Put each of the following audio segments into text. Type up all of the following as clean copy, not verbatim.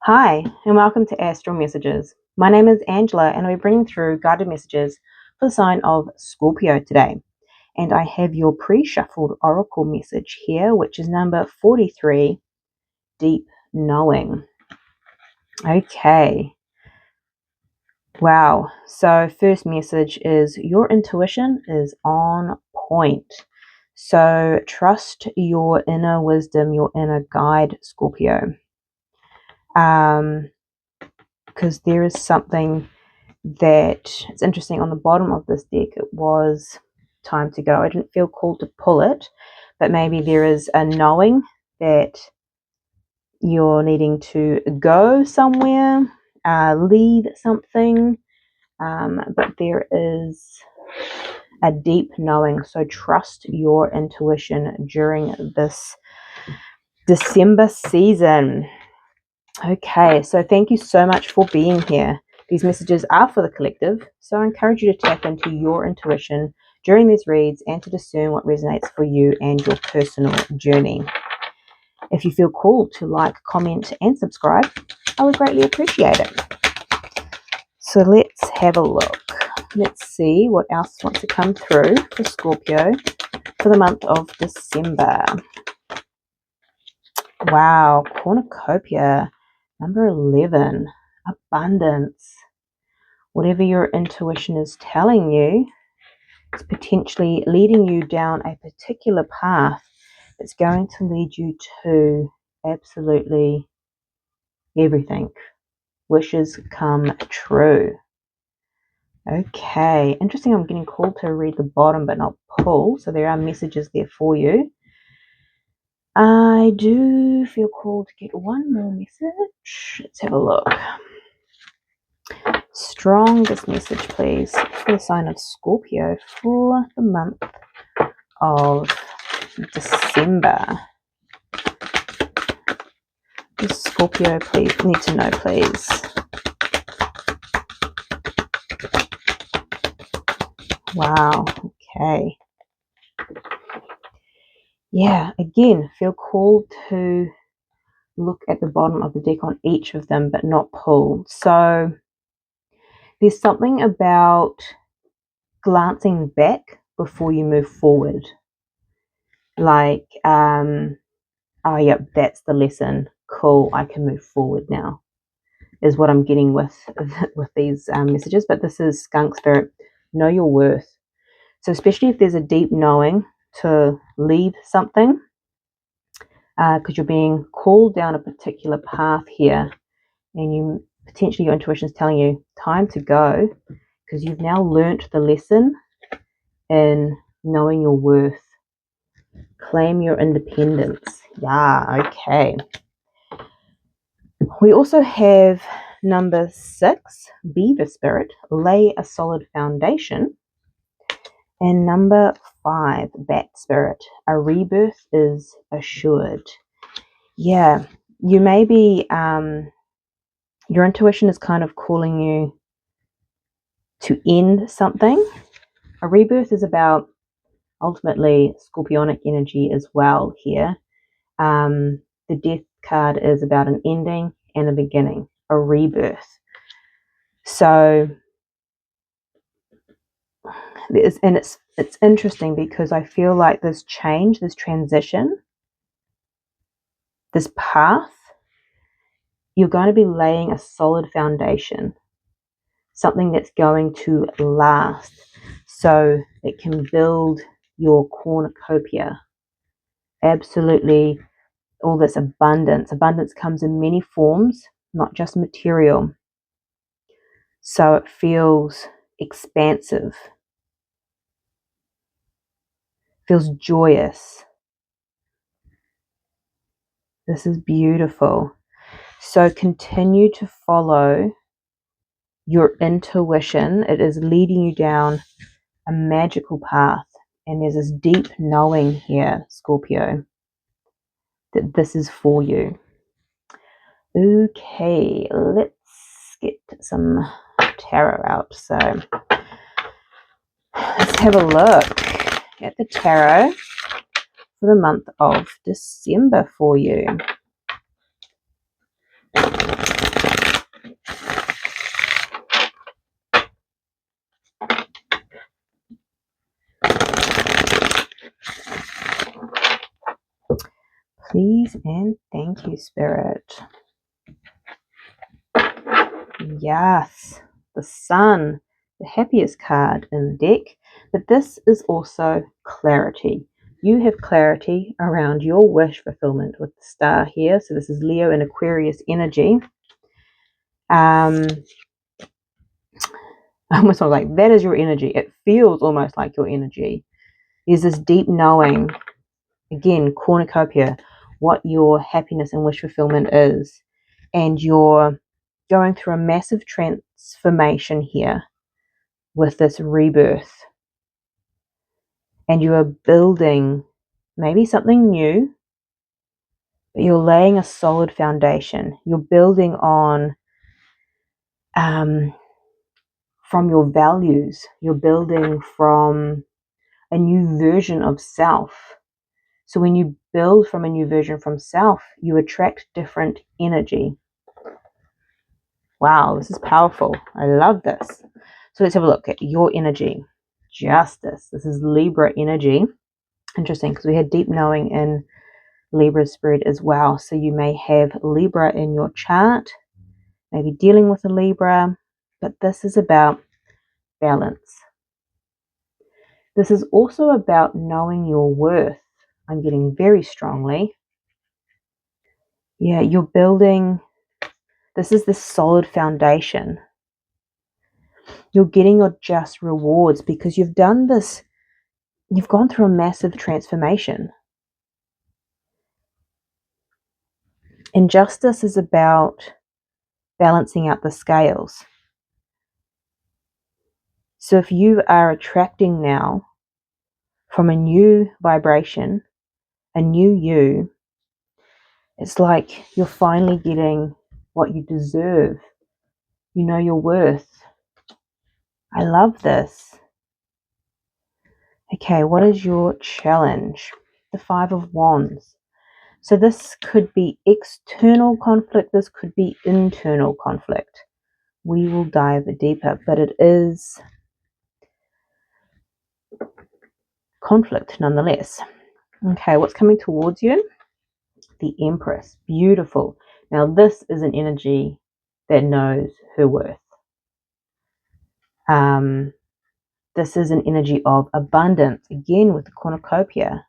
Hi, and welcome to Astral Messages. My name is Angela, and I'll be bringing through guided messages for the sign of Scorpio today. And I have your pre-shuffled oracle message here, which is number 43, Deep Knowing. Okay. Wow. So first message is your intuition is on point. So trust your inner wisdom, your inner guide, Scorpio. Because there is something that it's interesting. On the bottom of this deck, it was time to go. I didn't feel called to pull it, but maybe there is a knowing that you're needing to go somewhere, leave something, but there is a deep knowing. So trust your intuition during this December season. Okay, so thank you so much for being here. These messages are for the collective, so I encourage you to tap into your intuition during these reads and to discern what resonates for you and your personal journey. If you feel called to like, comment, and subscribe, I would greatly appreciate it. So let's have a look. Let's see what else wants to come through for Scorpio for the month of December. Wow, cornucopia. Number 11, abundance. Whatever your intuition is telling you, it's potentially leading you down a particular path that's going to lead you to absolutely everything. Wishes come true. Okay, interesting. I'm getting called to read the bottom but not pull, so there are messages there for you. I do feel called to get one more message. Let's have a look. Strongest message, please, for the sign of Scorpio for the month of December. Does Scorpio please need to know, please? Wow, okay. Yeah, again, feel called to look at the bottom of the deck on each of them, but not pull. So there's something about glancing back before you move forward. Like, oh, yep, that's the lesson. Cool, I can move forward now, is what I'm getting with these messages. But this is Skunk Spirit. Know your worth. So especially if there's a deep knowing to leave something, because you're being called down a particular path here, and you potentially your intuition is telling you time to go, because you've now learnt the lesson in knowing your worth. Claim your independence. Yeah, okay. We also have number 6, Beaver Spirit, lay a solid foundation. And number 5, Bat Spirit, a rebirth is assured. Yeah, you may be, your intuition is kind of calling you to end something. A rebirth is about ultimately Scorpionic energy as well here. The Death card is about an ending and a beginning, a rebirth. So, it's interesting because I feel like this change, this transition, this path, you're going to be laying a solid foundation, something that's going to last, so it can build your cornucopia. Absolutely, all this abundance. Abundance comes in many forms, not just material. So it feels expansive, feels joyous. This is beautiful. So continue to follow your intuition. It is leading you down a magical path. And there's this deep knowing here, Scorpio, that this is for you. Okay, let's get some tarot out. So let's have a look at the tarot for the month of December for you. Please and thank you, Spirit. Yes, the Sun, the happiest card in the deck, but this is also clarity. You have clarity around your wish fulfillment with the star here. So this is Leo and Aquarius energy. I almost feel like that is your energy. It feels almost like your energy. There's this deep knowing, again, cornucopia, what your happiness and wish fulfillment is. And you're going through a massive transformation here with this rebirth. And you are building maybe something new, but you're laying a solid foundation. You're building on from your values. You're building from a new version of self. So when you build from a new version from self, you attract different energy. Wow, this is powerful. I love this. So let's have a look at your energy. Justice. This is Libra energy. Interesting, because we had deep knowing in Libra spirit as well. So you may have Libra in your chart, maybe dealing with a Libra, but this is about balance. This is also about knowing your worth. I'm getting very strongly. Yeah, you're building, this is the solid foundation. You're getting your just rewards because you've done this, you've gone through a massive transformation. And justice is about balancing out the scales. So if you are attracting now from a new vibration, a new you, it's like you're finally getting what you deserve. You know your worth. I love this. Okay, what is your challenge? The Five of Wands. So this could be external conflict. This could be internal conflict. We will dive deeper, but it is conflict nonetheless. Okay, what's coming towards you? The Empress. Beautiful. Now this is an energy that knows her worth. This is an energy of abundance. Again, with the cornucopia.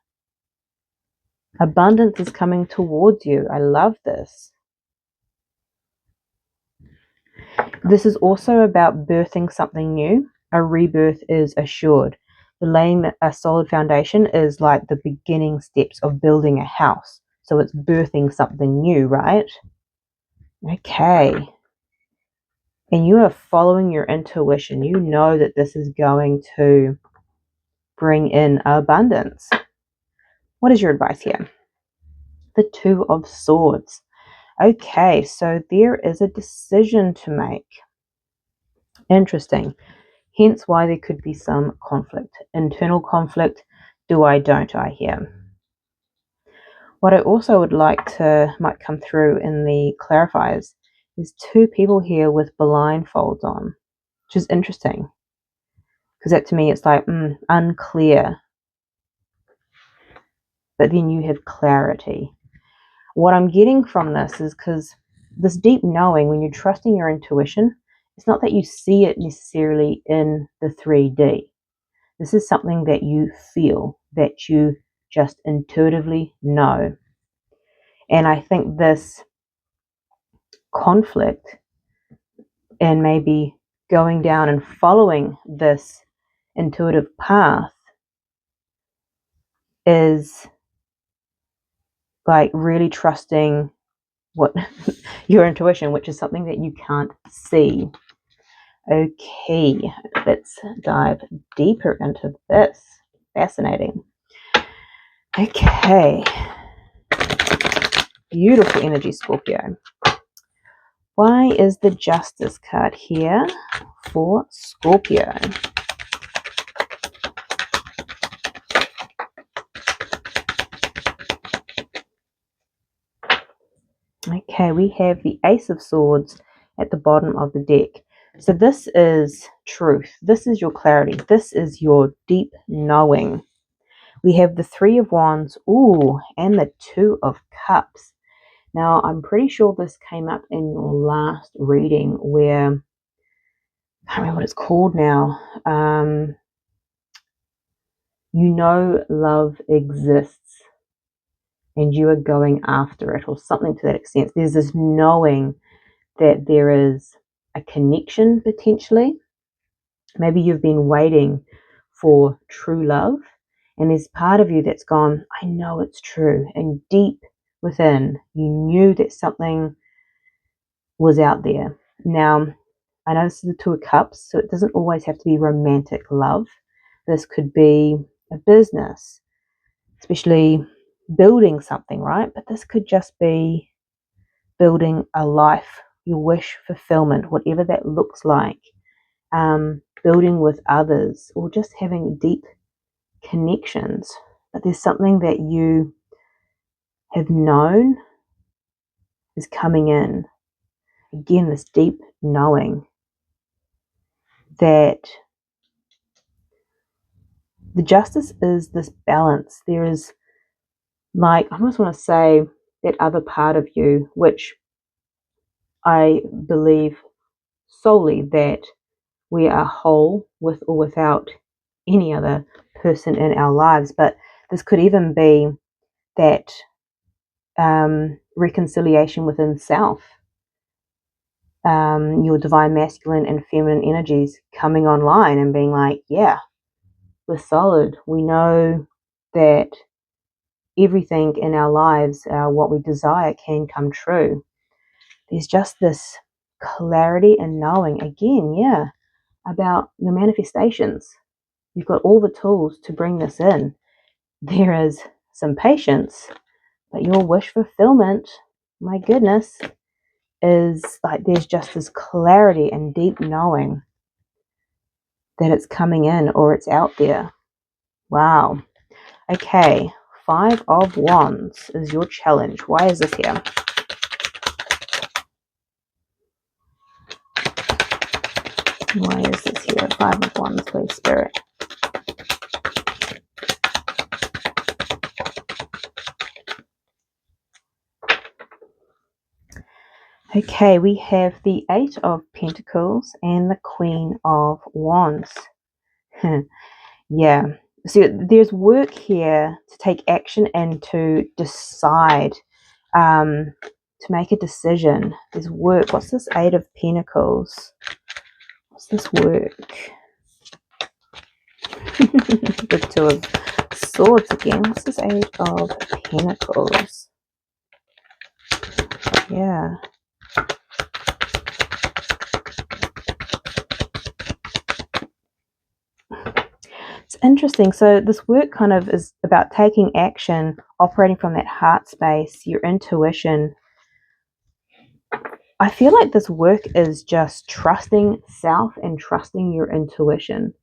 Abundance is coming towards you. I love this. This is also about birthing something new. A rebirth is assured. Laying a solid foundation is like the beginning steps of building a house. So it's birthing something new, right? Okay. And you are following your intuition. You know that this is going to bring in abundance. What is your advice here? The Two of Swords. Okay, so there is a decision to make. Interesting. Hence why there could be some conflict. Internal conflict. Do I, don't I here? What I also would like to, might come through in the clarifiers, is two people here with blindfolds on, which is interesting. Because that to me, it's like, unclear. But then you have clarity. What I'm getting from this is because this deep knowing, when you're trusting your intuition, it's not that you see it necessarily in the 3D. This is something that you feel, that you just intuitively know. And I think this conflict and maybe going down and following this intuitive path is like really trusting what your intuition, which is something that you can't see. Okay, let's dive deeper into this. Fascinating. Okay. Beautiful energy, Scorpio. Why is the Justice card here for Scorpio? Okay, we have the Ace of Swords at the bottom of the deck. So this is truth. This is your clarity. This is your deep knowing. We have the Three of Wands, ooh, and the Two of Cups. Now, I'm pretty sure this came up in your last reading where, I can't remember what it's called now. You know love exists and you are going after it, or something to that extent. There's this knowing that there is a connection potentially. Maybe you've been waiting for true love, and there's part of you that's gone, I know it's true. And deep within, you knew that something was out there. Now, I know this is the Two of Cups, so it doesn't always have to be romantic love. This could be a business, especially building something, right? But this could just be building a life, your wish fulfillment, whatever that looks like. Building with others, or just having deep connections. But there's something that you have known is coming in. Again, this deep knowing that the justice is this balance. There is, like, I almost want to say, that other part of you, which I believe solely that we are whole with or without any other person in our lives. But this could even be that reconciliation within self. Your divine masculine and feminine energies coming online and being like, yeah, we're solid. We know that everything in our lives, what we desire, can come true. There's just this clarity and knowing, again, yeah, about your manifestations. You've got all the tools to bring this in. There is some patience, but your wish fulfillment, my goodness, is like there's just this clarity and deep knowing that it's coming in or it's out there. Wow. Okay, Five of Wands is your challenge. Why is this here? Why is this here? Five of Wands, please, Spirit. Okay, we have the Eight of Pentacles and the Queen of Wands. Yeah. So there's work here to take action and to decide, to make a decision. There's work. What's this Eight of Pentacles? What's this work? The Two of Swords again. What's this Eight of Pentacles? Yeah. It's interesting. So this work kind of is about taking action, operating from that heart space, your intuition. I feel like this work is just trusting self and trusting your intuition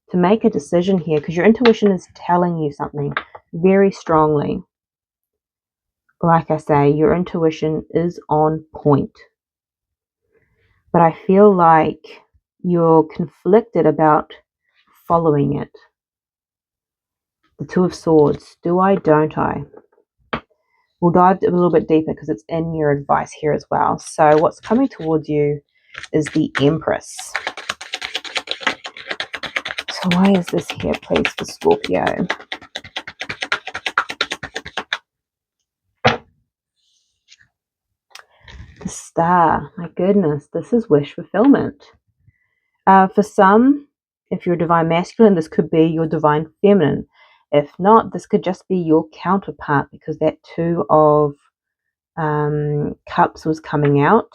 to make a decision here, because your intuition is telling you something very strongly. Like I say, your intuition is on point. But I feel like you're conflicted about following it. The Two of Swords. Do I, don't I? We'll dive a little bit deeper because it's in your advice here as well. So what's coming towards you is the Empress. So why is this here, please, for Scorpio? The Star. My goodness, this is wish fulfillment. For some, if you're divine masculine, this could be your divine feminine. If not, this could just be your counterpart, because that Two of Cups was coming out.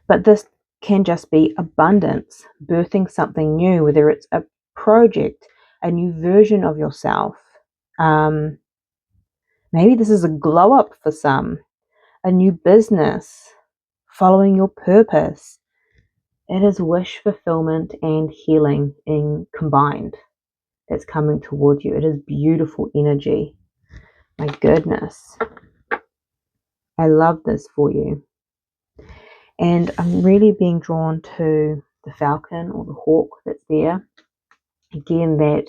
But this can just be abundance, birthing something new, whether it's a project, a new version of yourself. Maybe this is a glow up for some, a new business, following your purpose. It is wish fulfillment and healing in combined that's coming towards you. It is beautiful energy. My goodness. I love this for you. And I'm really being drawn to the falcon or the hawk that's there. Again, that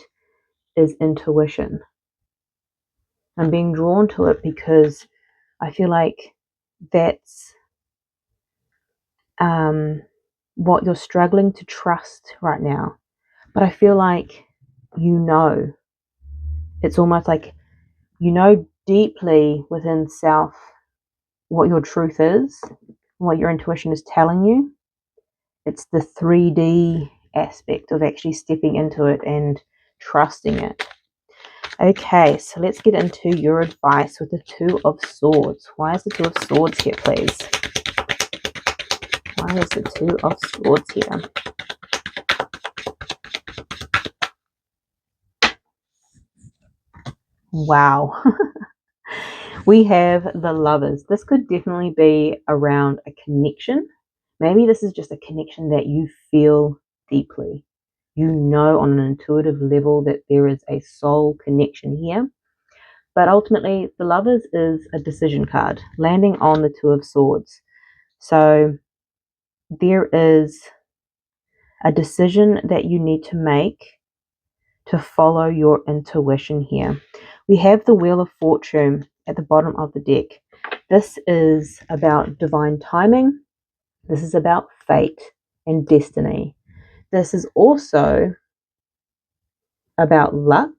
is intuition. I'm being drawn to it because I feel like that's what you're struggling to trust right now. But I feel like it's almost like deeply within self what your truth is, what your intuition is telling you. It's the 3D aspect of actually stepping into it and trusting it. Okay, so let's get into your advice with the Two of Swords. Why is the Two of Swords here, please? Why is the Two of Swords here? Wow. We have the Lovers. This could definitely be around a connection. Maybe this is just a connection that you feel deeply. You know on an intuitive level that there is a soul connection here. But ultimately, the Lovers is a decision card, landing on the Two of Swords. So there is a decision that you need to make to follow your intuition here. We have the Wheel of Fortune at the bottom of the deck. This is about divine timing. This is about fate and destiny. This is also about luck.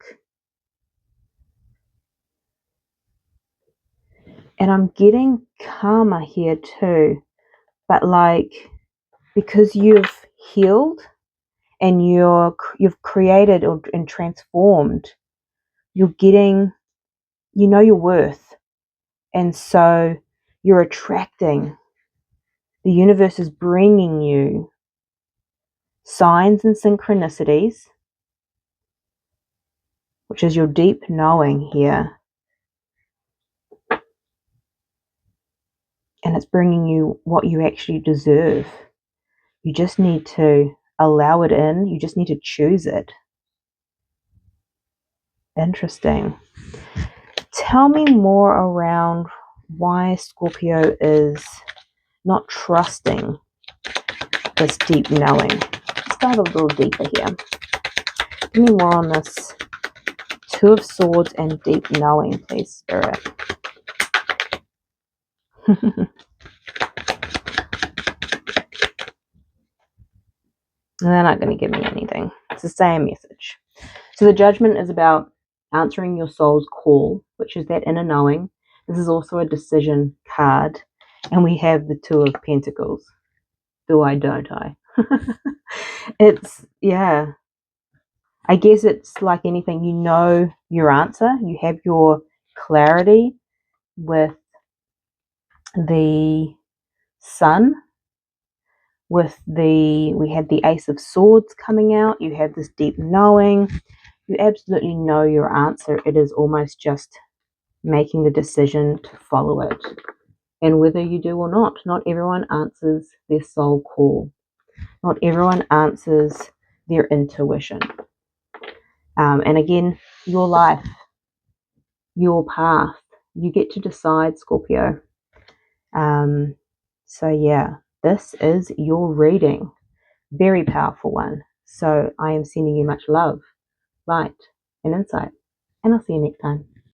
And I'm getting karma here too. But like, because you've healed and you've created and transformed, you're getting, your worth. And so you're attracting. The universe is bringing you signs and synchronicities, which is your deep knowing here. And it's bringing you what you actually deserve. You just need to allow it in. You just need to choose it. Interesting. Tell me more around why Scorpio is not trusting this deep knowing. Let's dive a little deeper here. Give me more on this Two of Swords and deep knowing, please, Spirit. And they're not going to give me anything. It's the same message. So the Judgment is about answering your soul's call, which is that inner knowing. This is also a decision card. And we have the Two of Pentacles. Do I, don't I? It's, yeah. I guess it's like anything, you know your answer. You have your clarity with the Sun. We had the Ace of Swords coming out. You have this deep knowing. You absolutely know your answer. It is almost just making the decision to follow it. And whether you do or not everyone answers their soul call. Not everyone answers their intuition. And again, your life, your path, you get to decide, Scorpio. So yeah, this is your reading. Very powerful one. So I am sending you much love, light, and insight. And I'll see you next time.